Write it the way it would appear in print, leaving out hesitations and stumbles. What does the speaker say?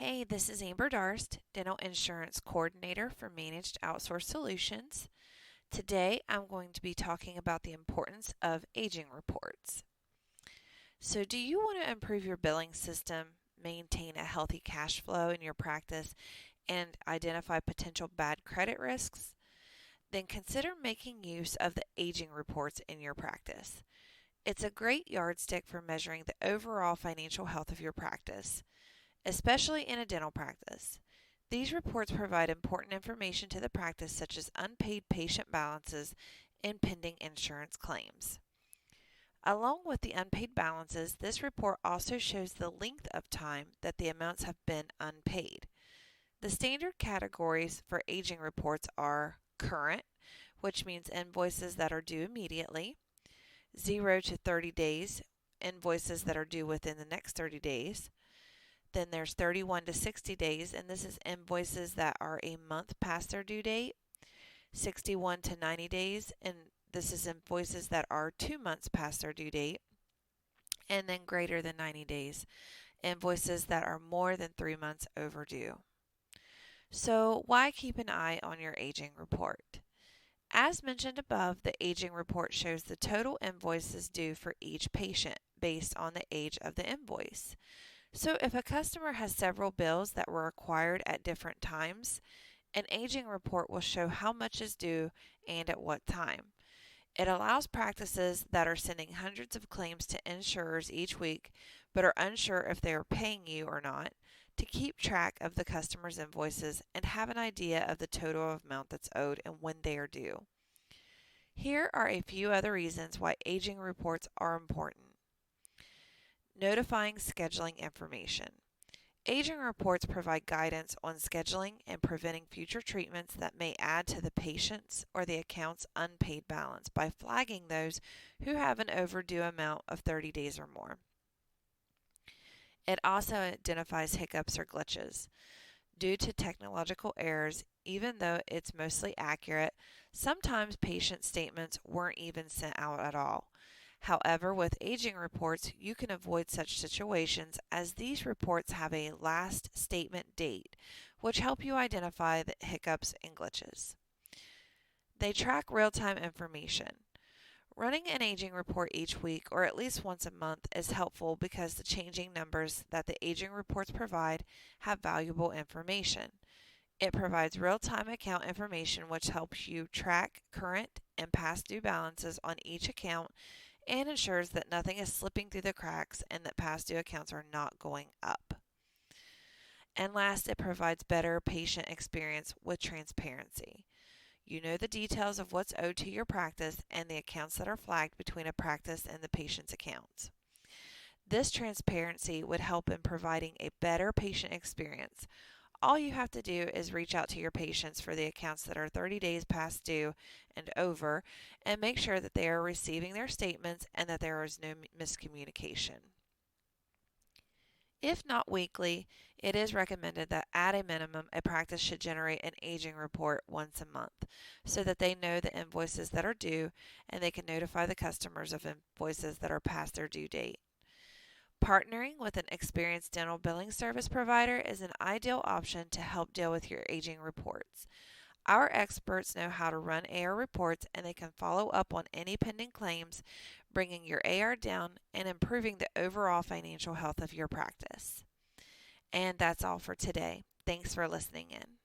Hey, this is Amber Darst, Dental Insurance Coordinator for Managed Outsource Solutions. Today I'm going to be talking about the importance of aging reports. So, do you want to improve your billing system, maintain a healthy cash flow in your practice, and identify potential bad credit risks? Then consider making use of the aging reports in your practice. It's a great yardstick for measuring the overall financial health of your practice, especially in a dental practice. These reports provide important information to the practice, such as unpaid patient balances and pending insurance claims. Along with the unpaid balances, this report also shows the length of time that the amounts have been unpaid. The standard categories for aging reports are current, which means invoices that are due immediately, 0 to 30 days, invoices that are due within the next 30 days. Then there's 31 to 60 days, and this is invoices that are a month past their due date. 61 to 90 days, and this is invoices that are 2 months past their due date. And then greater than 90 days, invoices that are more than 3 months overdue. So why keep an eye on your aging report? As mentioned above, the aging report shows the total invoices due for each patient based on the age of the invoice. So if a customer has several bills that were acquired at different times, an aging report will show how much is due and at what time. It allows practices that are sending hundreds of claims to insurers each week but are unsure if they are paying you or not to keep track of the customer's invoices and have an idea of the total amount that's owed and when they are due. Here are a few other reasons why aging reports are important. Notifying scheduling information. Aging reports provide guidance on scheduling and preventing future treatments that may add to the patient's or the account's unpaid balance by flagging those who have an overdue amount of 30 days or more. It also identifies hiccups or glitches. Due to technological errors, even though it's mostly accurate, sometimes patient statements weren't even sent out at all. However, with aging reports, you can avoid such situations as these reports have a last statement date, which help you identify the hiccups and glitches. They track real-time information. Running an aging report each week or at least once a month is helpful because the changing numbers that the aging reports provide have valuable information. It provides real-time account information which helps you track current and past due balances on each account and ensures that nothing is slipping through the cracks and that past due accounts are not going up. And last, it provides better patient experience with transparency. You know the details of what's owed to your practice and the accounts that are flagged between a practice and the patient's accounts. This transparency would help in providing a better patient experience. All you have to do is reach out to your patients for the accounts that are 30 days past due and over and make sure that they are receiving their statements and that there is no miscommunication. If not weekly, it is recommended that at a minimum, a practice should generate an aging report once a month so that they know the invoices that are due and they can notify the customers of invoices that are past their due date. Partnering with an experienced dental billing service provider is an ideal option to help deal with your aging reports. Our experts know how to run AR reports and they can follow up on any pending claims, bringing your AR down and improving the overall financial health of your practice. And that's all for today. Thanks for listening in.